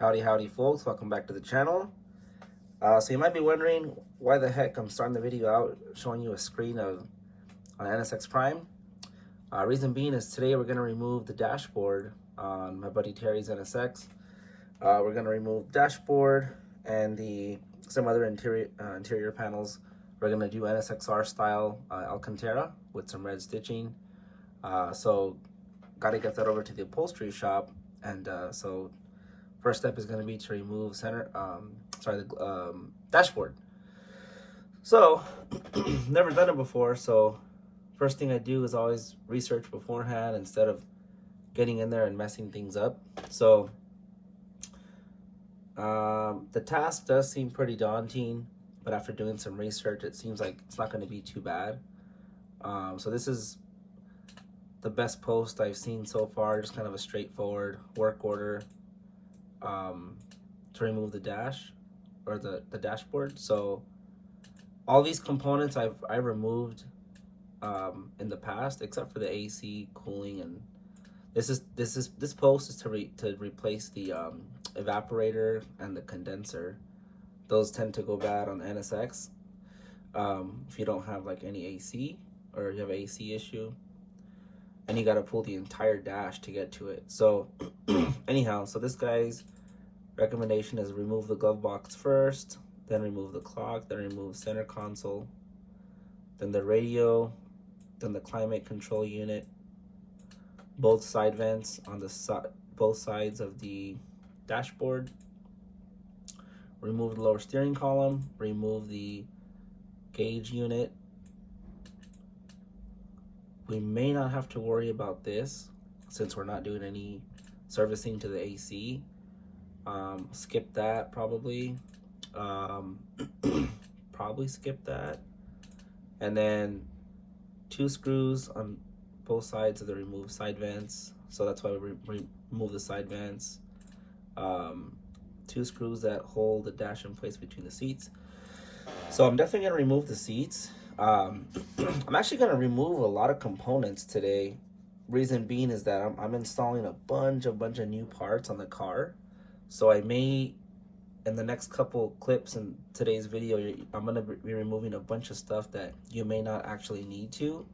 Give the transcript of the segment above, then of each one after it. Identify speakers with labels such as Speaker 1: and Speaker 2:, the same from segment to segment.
Speaker 1: Howdy folks, welcome back to the channel. So you might be wondering why the heck I'm starting the video out showing you a screen of an NSX Prime. Reason being is today we're going to remove the dashboard on my buddy Terry's NSX. We're going to remove dashboard and some other interior panels. We're going to do NSXR style Alcantara with some red stitching. So got to get that over to the upholstery shop, and so first step is going to be to remove the dashboard. So never done it before, so first thing I do is always research beforehand instead of getting in there and messing things up. So the task does seem pretty daunting, but after doing some research, it seems like it's not going to be too bad. So this is the best post I've seen so far, just kind of a straightforward work order to remove the dash or the dashboard. So all these components I removed in the past, except for the AC, cooling, and this post is to replace the evaporator and the condenser. Those tend to go bad on the NSX if you don't have like any AC or you have an AC issue, and you got to pull the entire dash to get to it. So anyhow, so this guy's recommendation is remove the glove box first, then remove the clock, then remove center console, then the radio, then the climate control unit, both side vents on the both sides of the dashboard, remove the lower steering column, remove the gauge unit. We may not have to worry about this since we're not doing any servicing to the AC. Skip that probably. Probably skip that. And then 2 screws on both sides of the removed side vents. So that's why we remove the side vents. 2 screws that hold the dash in place between the seats. So I'm definitely gonna remove the seats. I'm actually gonna remove a lot of components today. Reason being is that I'm installing a bunch of new parts on the car. So I may, in the next couple clips in today's video, I'm gonna be removing a bunch of stuff that you may not actually need to,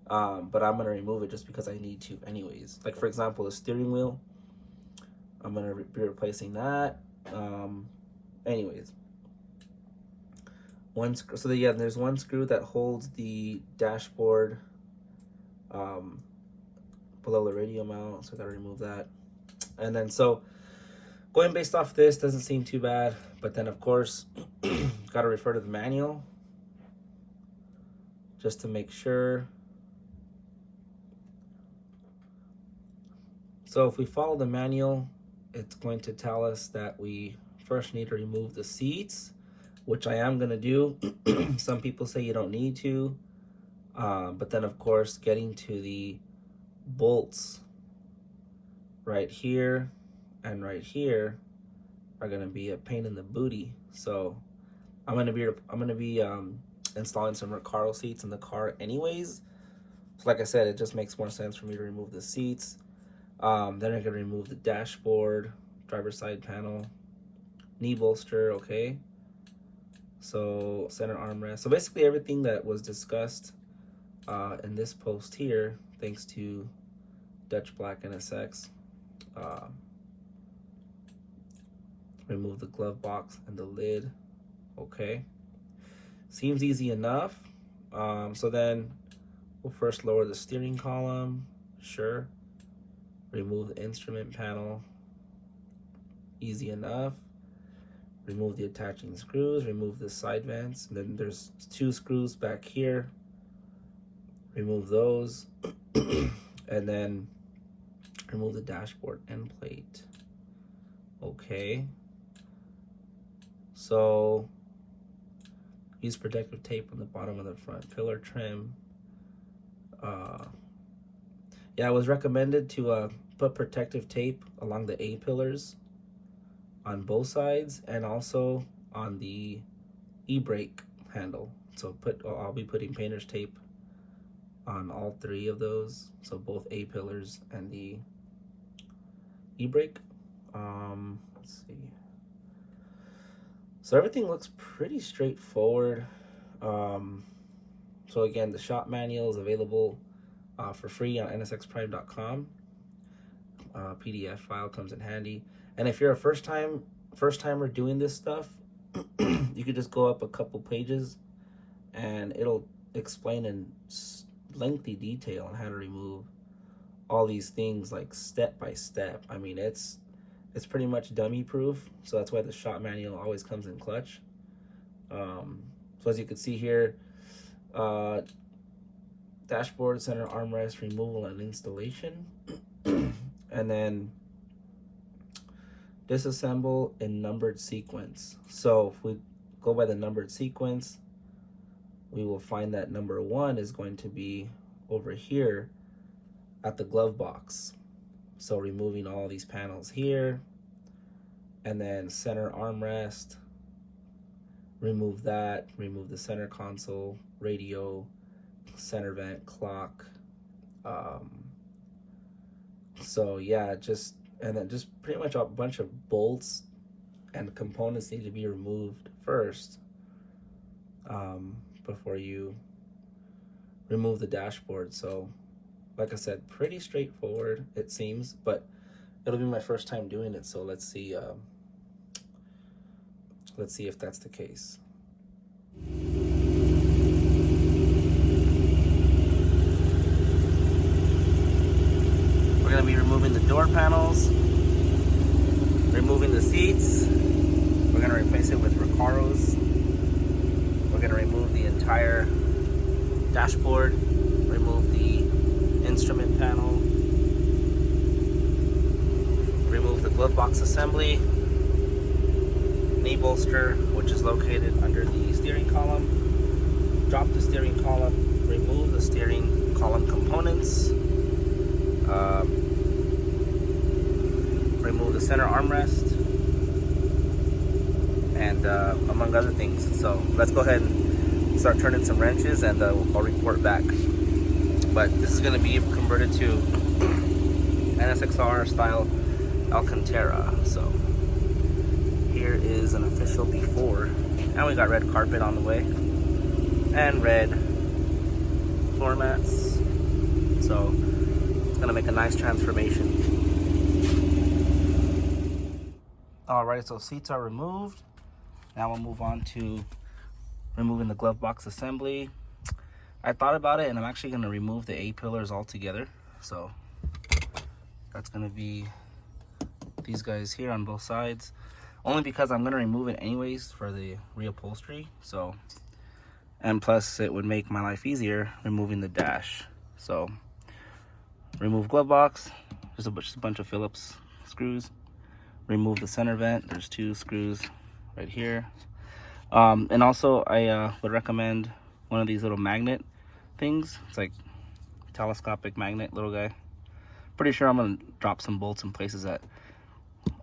Speaker 1: but I'm gonna remove it just because I need to anyways. Like for example, the steering wheel, I'm gonna be replacing that. Anyways, there's 1 screw that holds the dashboard below the radio mount, so I gotta remove that. And then so going based off this doesn't seem too bad, but then of course got to refer to the manual just to make sure. So if we follow the manual, it's going to tell us that we first need to remove the seats, which I am going to do. Some people say you don't need to, but then of course getting to the bolts right here and right here are gonna be a pain in the booty. So I'm gonna be installing some Recaro seats in the car anyways. So like I said, it just makes more sense for me to remove the seats. Then I'm gonna remove the dashboard, driver's side panel, knee bolster, okay. So center armrest. So basically everything that was discussed in this post here, thanks to Dutch Black NSX. Remove the glove box and the lid. Okay, seems easy enough. So then we'll first lower the steering column. Sure. Remove the instrument panel. Easy enough. Remove the attaching screws. Remove the side vents. And then there's 2 screws back here. Remove those. And then remove the dashboard end plate. Okay. So use protective tape on the bottom of the front pillar trim. Yeah, it was recommended to put protective tape along the A pillars on both sides and also on the e-brake handle. So I'll be putting painter's tape on all 3 of those. So both A pillars and the e-brake. Let's see. So everything looks pretty straightforward. So again, the shop manual is available for free on nsxprime.com. PDF file comes in handy. And if you're a first timer doing this stuff, you could just go up a couple pages and it'll explain in lengthy detail on how to remove all these things, like step by step. I mean, it's pretty much dummy proof, so that's why the shop manual always comes in clutch. So as you can see here, dashboard, center armrest removal and installation, and then disassemble in numbered sequence. So if we go by the numbered sequence, we will find that number 1 is going to be over here at the glove box. So removing all these panels here, and then center armrest, remove that, remove the center console, radio, center vent, clock. So yeah, and then just pretty much a bunch of bolts and components need to be removed first before you remove the dashboard. So like I said, pretty straightforward it seems, but it'll be my first time doing it, so let's see if that's the case. We're going to be removing the door panels, removing the seats. We're going to replace it with Recaros. We're going to remove the entire dashboard, remove the instrument panel, remove the glove box assembly, knee bolster, which is located under the steering column, drop the steering column, remove the steering column components, remove the center armrest, and among other things. So let's go ahead and start turning some wrenches, and I'll report back. But this is going to be converted to NSXR style Alcantara. So here is an official before, and we got red carpet on the way and red floor mats. So it's going to make a nice transformation. Alright, so seats are removed. Now we'll move on to removing the glove box assembly. I thought about it, and I'm actually going to remove the A-pillars altogether. So that's going to be these guys here on both sides, only because I'm going to remove it anyways for the reupholstery. So, and plus it would make my life easier removing the dash. So remove glove box, just a bunch of Phillips screws. Remove the center vent, there's 2 screws right here. And also I would recommend one of these little magnet things. It's like telescopic magnet, little guy. Pretty sure I'm gonna drop some bolts in places that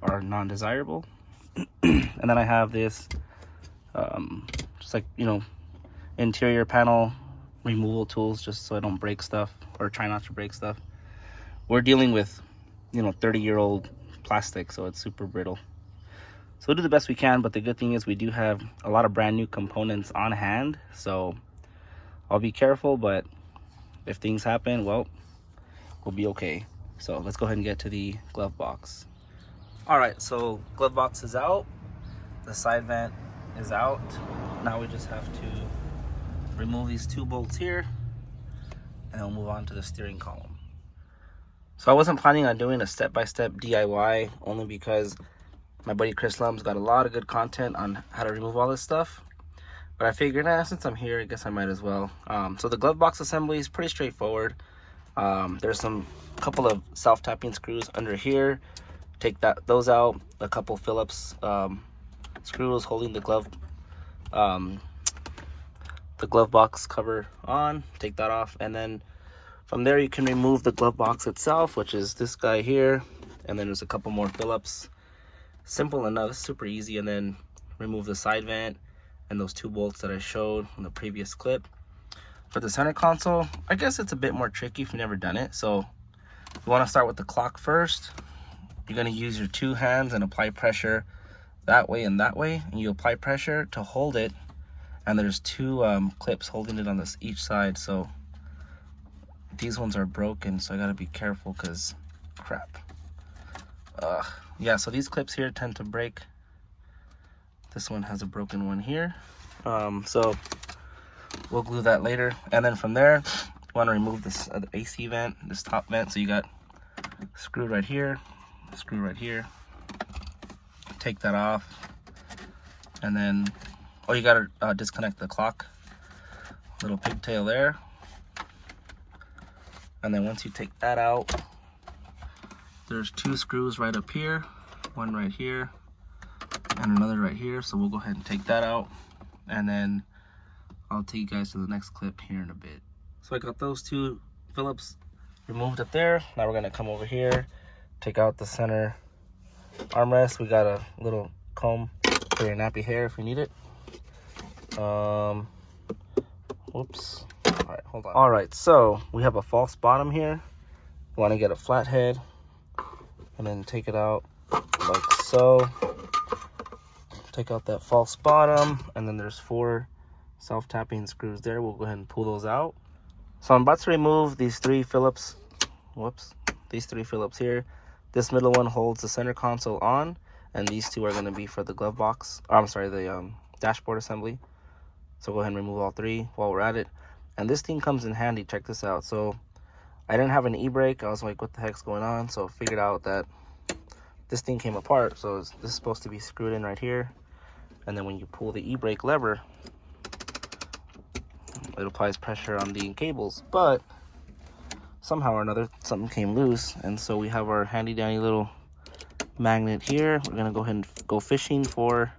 Speaker 1: are non-desirable. And then I have this just like, you know, interior panel removal tools, just so I don't break stuff, or try not to break stuff. We're dealing with, you know, 30-year-old plastic, so it's super brittle. So we'll do the best we can, but the good thing is we do have a lot of brand new components on hand, so I'll be careful, but if things happen, well, we'll be okay. So let's go ahead and get to the glove box. All right, so glove box is out, the side vent is out. Now we just have to remove these 2 bolts here, and then we'll move on to the steering column. So I wasn't planning on doing a step-by-step DIY, only because my buddy Chris Lum's got a lot of good content on how to remove all this stuff. But I figured, since I'm here, I guess I might as well. So the glove box assembly is pretty straightforward. There's a couple of self-tapping screws under here. Take those out. A couple Phillips screws holding the glove box cover on. Take that off, and then from there you can remove the glove box itself, which is this guy here, and then there's a couple more Phillips. Simple enough, super easy. And then remove the side vent and those 2 bolts that I showed in the previous clip. For the center console, I guess it's a bit more tricky if you've never done it. So you want to start with the clock first, you're gonna use your two hands and apply pressure that way and that way, and you apply pressure to hold it, and there's two clips holding it on this each side. So these ones are broken, so I gotta be careful because crap. Yeah, so these clips here tend to break. This one has a broken one here, so we'll glue that later. And then from there, you want to remove this AC vent, this top vent. So you got screw right here, screw right here. Take that off, and then you gotta disconnect the clock, little pigtail there. And then once you take that out, there's two screws right up here, one right here and another right here. So we'll go ahead and take that out, and then I'll take you guys to the next clip here in a bit. So I got those two Phillips removed up there. Now we're gonna come over here, take out the center armrest. We got a little comb for your nappy hair if you need it. Whoops. All right, hold on. All right, so we have a false bottom here. You want to get a flathead and then take it out like so. Take out that false bottom, and then there's 4 self-tapping screws there. We'll go ahead and pull those out. So I'm about to remove these 3 Phillips. Whoops. These 3 Phillips here. This middle one holds the center console on, and these 2 are going to be for the glove box. Oh, I'm sorry, the dashboard assembly. So go ahead and remove all 3 while we're at it. And this thing comes in handy. Check this out. So I didn't have an e-brake. I was like, what the heck's going on? So I figured out that this thing came apart. So this is supposed to be screwed in right here. And then when you pull the e-brake lever, it applies pressure on the cables. But somehow or another, something came loose. And so we have our handy dandy little magnet here. We're going to go ahead and go fishing for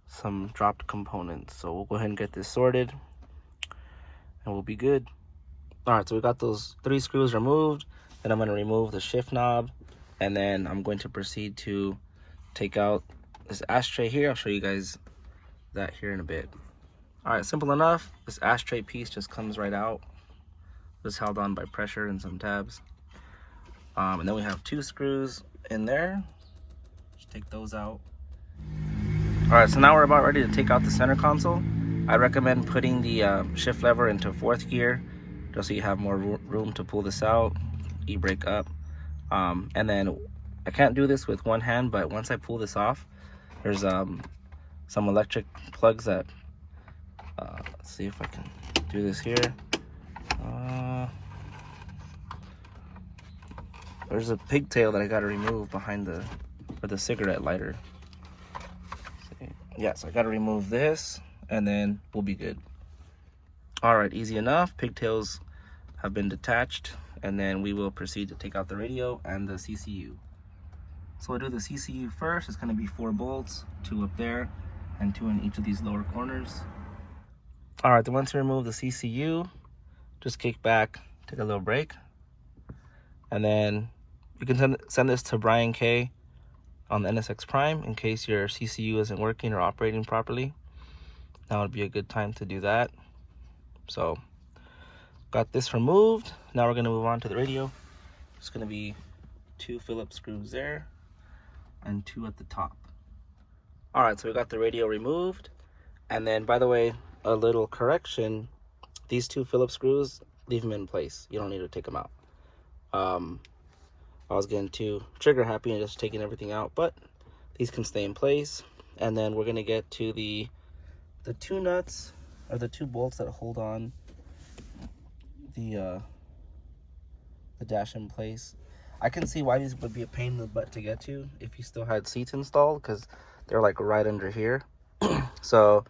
Speaker 1: some dropped components. So we'll go ahead and get this sorted, and we'll be good. All right, so we got those 3 screws removed. Then I'm going to remove the shift knob, and then I'm going to proceed to take out this ashtray here. I'll show you guys that here in a bit. All right, simple enough. This ashtray piece just comes right out, just held on by pressure and some tabs. And then we have 2 screws in there. Just take those out. All right, so now we're about ready to take out the center console. I recommend putting the shift lever into 4th gear, just so you have more room to pull this out, e-brake up. And then I can't do this with one hand, but once I pull this off, there's some electric plugs that, let's see if I can do this here. There's a pigtail that I got to remove behind the cigarette lighter. Yeah, so I got to remove this, and then we'll be good. All right, easy enough. Pigtails have been detached, and then we will proceed to take out the radio and the CCU. So we'll do the CCU first. It's going to be 4 bolts, 2 up there and 2 in each of these lower corners. All right, then once you remove the CCU, just kick back, take a little break, and then you can send this to Brian K on the NSX Prime in case your CCU isn't working or operating properly. That would be a good time to do that. So got this removed. Now we're going to move on to the radio. It's going to be 2 Phillips screws there and 2 at the top. All right, so we got the radio removed. And then, by the way, a little correction. These 2 Phillips screws, leave them in place. You don't need to take them out. I was getting too trigger happy and just taking everything out, but these can stay in place. And then we're going to get to the 2 nuts, or the 2 bolts that hold on the dash in place. I can see why these would be a pain in the butt to get to if you still had seats installed, because they're like right under here. So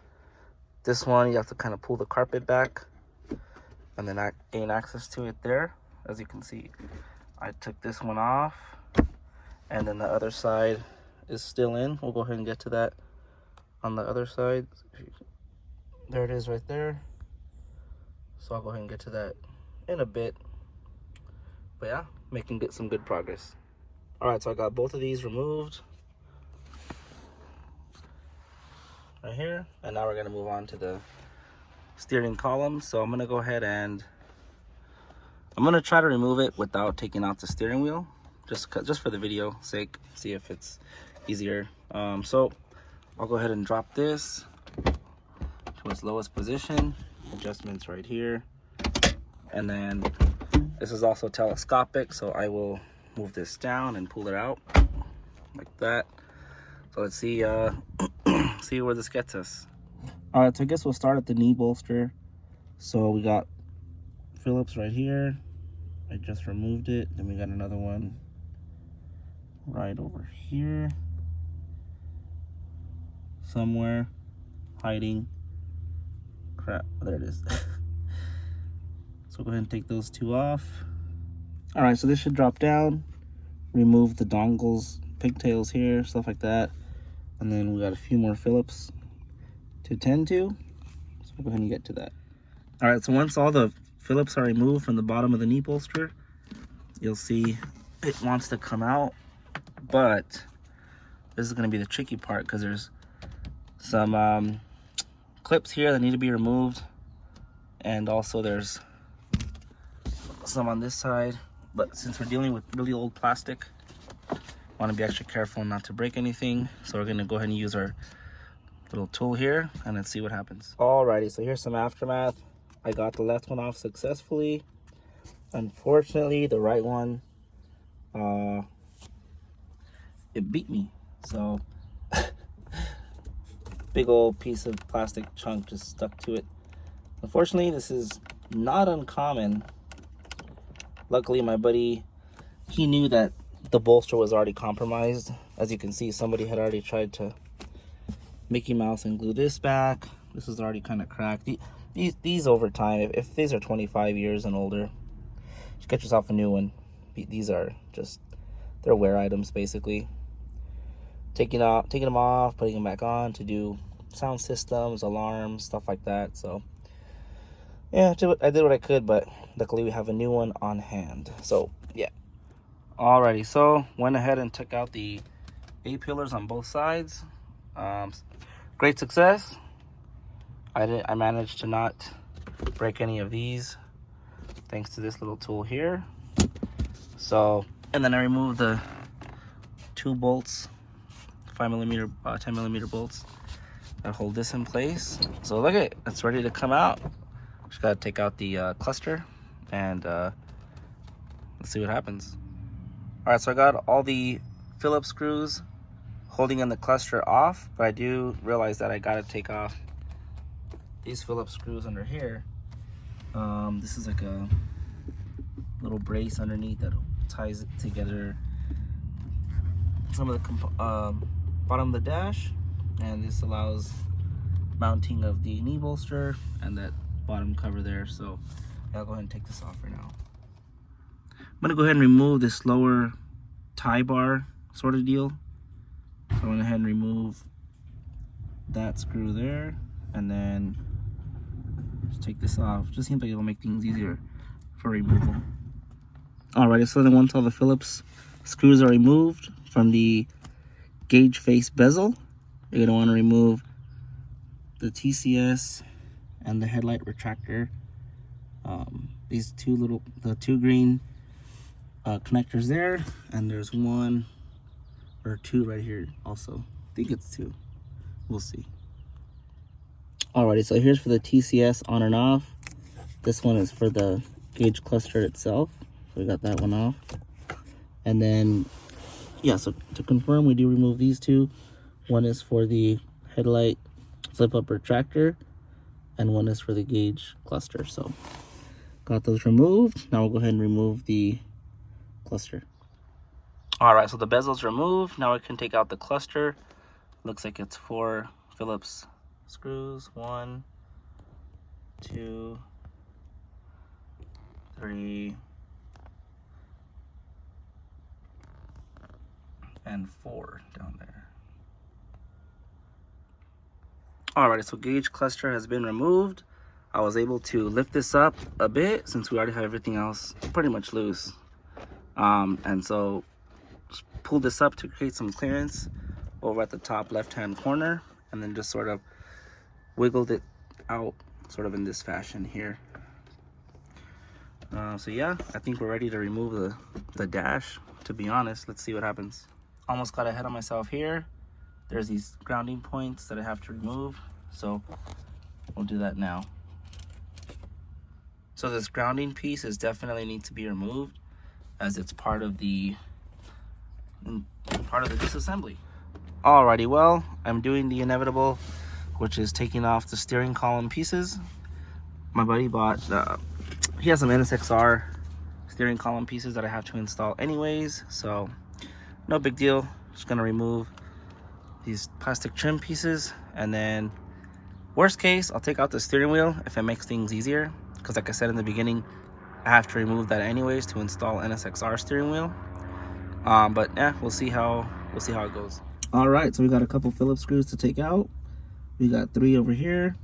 Speaker 1: this one, you have to kind of pull the carpet back and then gain access to it there. As you can see, I took this one off, and then the other side is still in. We'll go ahead and get to that on the other side. There it is right there. So I'll go ahead and get to that in a bit. But yeah, making some good progress. All right, so I got both of these removed right here, and now we're gonna move on to the steering column. So I'm gonna go ahead and I'm gonna try to remove it without taking out the steering wheel. just for the video sake, see if it's easier. So I'll go ahead and drop this to its lowest position. Adjustments right here, and then this is also telescopic, so I will move this down and pull it out like that. So let's see see where this gets us. All right, so I guess we'll start at the knee bolster. So we got Phillips right here. I just removed it. Then we got another one right over here somewhere, hiding. Crap, there it is. So go ahead and take those two off. All right, so this should drop down. Remove the dongles, pigtails here, stuff like that. And then we got a few more Phillips to tend to. So we'll go ahead and get to that. All right, so once all the Phillips are removed from the bottom of the knee bolster, you'll see it wants to come out, but this is gonna be the tricky part because there's some clips here that need to be removed, and also there's some on this side. But since we're dealing with really old plastic, I want to be extra careful not to break anything. So we're gonna go ahead and use our little tool here and let's see what happens. Alrighty, so here's some aftermath. I got the left one off successfully. Unfortunately, the right one, it beat me. So big old piece of plastic chunk just stuck to it. Unfortunately, this is not uncommon. Luckily, my buddy, he knew that the bolster was already compromised. As you can see, somebody had already tried to Mickey Mouse and glue this back. This is already kind of cracked. These over time, if these are 25 years and older, just get yourself a new one. These are just, they're wear items basically. Taking them off, putting them back on to do sound systems, alarms, stuff like that. So yeah, I did what I could, but luckily we have a new one on hand. So yeah. Alrighty, so went ahead and took out the A-pillars on both sides. Great success. I managed to not break any of these thanks to this little tool here. So, and then I removed the 2 bolts, 5mm, 10mm bolts that hold this in place. So look at it, it's ready to come out. Just gotta take out the cluster and let's see what happens. All right, so I got all the Phillips screws holding in the cluster off, but I do realize that I gotta take off these Phillips screws under here. This is like a little brace underneath that ties it together some of the bottom of the dash, and this allows mounting of the knee bolster and that bottom cover there. So I'll go ahead and take this off for now. I'm gonna go ahead and remove this lower tie bar sort of deal. So I went ahead and remove that screw there, and then just take this off. Just seems like it'll make things easier for removal. Alrighty, so then once all the Phillips screws are removed from the gauge face bezel, you're gonna want to remove the TCS and the headlight retractor. These the two green connectors there, and there's 1 or 2 right here also. I think it's 2. We'll see. Alrighty, so here's for the TCS on and off. This one is for the gauge cluster itself. So we got that one off. And then, yeah, so to confirm, we do remove these 2. One is for the headlight flip-up retractor, and one is for the gauge cluster. So got those removed. Now we'll go ahead and remove the cluster. All right, so the bezel's removed. Now we can take out the cluster. Looks like it's 4 Phillips screws. 1, 2, 3, and 4 down there. Alright, so gauge cluster has been removed. I was able to lift this up a bit since we already have everything else pretty much loose. And so just pull this up to create some clearance over at the top left-hand corner, and then just sort of wiggled it out sort of in this fashion here. So yeah, I think we're ready to remove the dash to be honest. Let's see what happens. Almost got ahead of myself here. There's these grounding points that I have to remove, so we'll do that now. So this grounding piece is definitely needs to be removed, as it's part of the disassembly. Alrighty, well, I'm doing the inevitable, which is taking off the steering column pieces. My buddy bought he has some NSXR steering column pieces that I have to install anyways, so no big deal. Just gonna remove these plastic trim pieces, and then worst case, I'll take out the steering wheel if it makes things easier, because like I said in the beginning, I have to remove that anyways to install NSXR steering wheel. But yeah, we'll see how it goes. All right, so we got a couple Phillips screws to take out. We got 3 over here,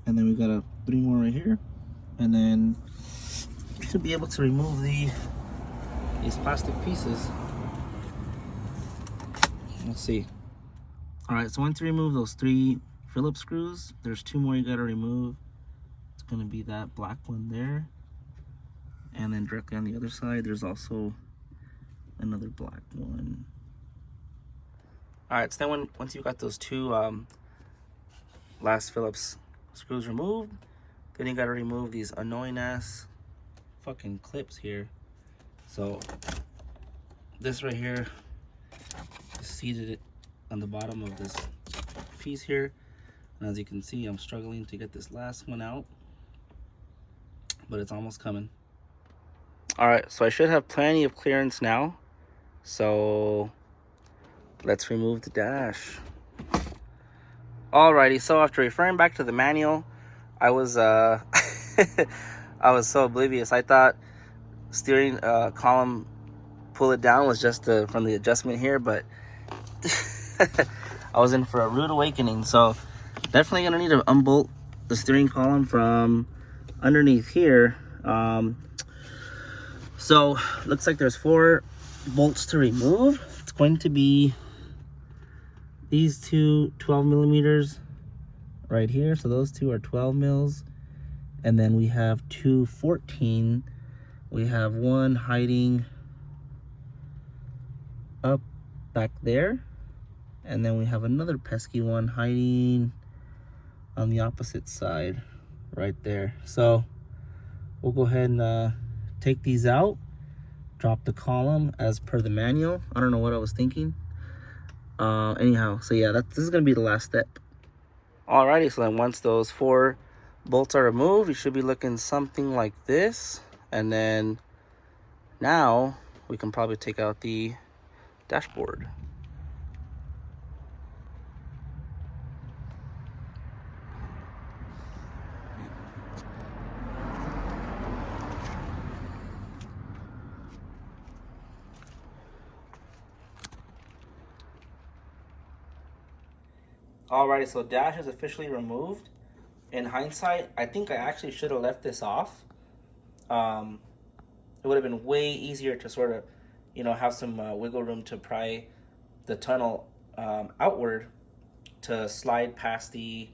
Speaker 1: and then we got 3 more right here, and then we should be able to remove these plastic pieces. Let's see. All right, so once you remove those 3 Phillips screws, there's 2 more you gotta remove. It's gonna be that black one there, and then directly on the other side, there's also another black one. All right, so then once you got those 2 last Phillips screws removed, then you gotta remove these annoying ass fucking clips here. So this right here is seated on the bottom of this piece here, and as you can see, I'm struggling to get this last one out, but it's almost coming. All right, so I should have plenty of clearance now, so let's remove the dash. Alrighty, so after referring back to the manual, I was I was so oblivious. I thought steering column pull it down was just from the adjustment here, but I was in for a rude awakening. So definitely gonna need to unbolt the steering column from underneath here. So looks like there's 4 bolts to remove. It's going to be these 2 12 millimeters right here. So those 2 are 12 mils, and then we have 2 14. We have one hiding up back there, and then we have another pesky one hiding on the opposite side right there. So we'll go ahead and take these out, drop the column as per the manual. I don't know what I was thinking. Anyhow, so yeah, this is gonna be the last step. Alrighty, so then once those 4 bolts are removed, you should be looking something like this, and then now we can probably take out the dashboard. Alrighty, so dash is officially removed. In hindsight, I think I actually should have left this off. It would have been way easier to sort of, have some wiggle room to pry the tunnel outward to slide past the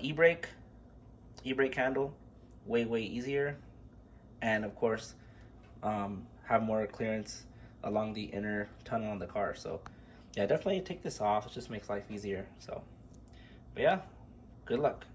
Speaker 1: e-brake handle. Way easier, and of course have more clearance along the inner tunnel on the car. So yeah, definitely take this off. It just makes life easier. So, but yeah, good luck.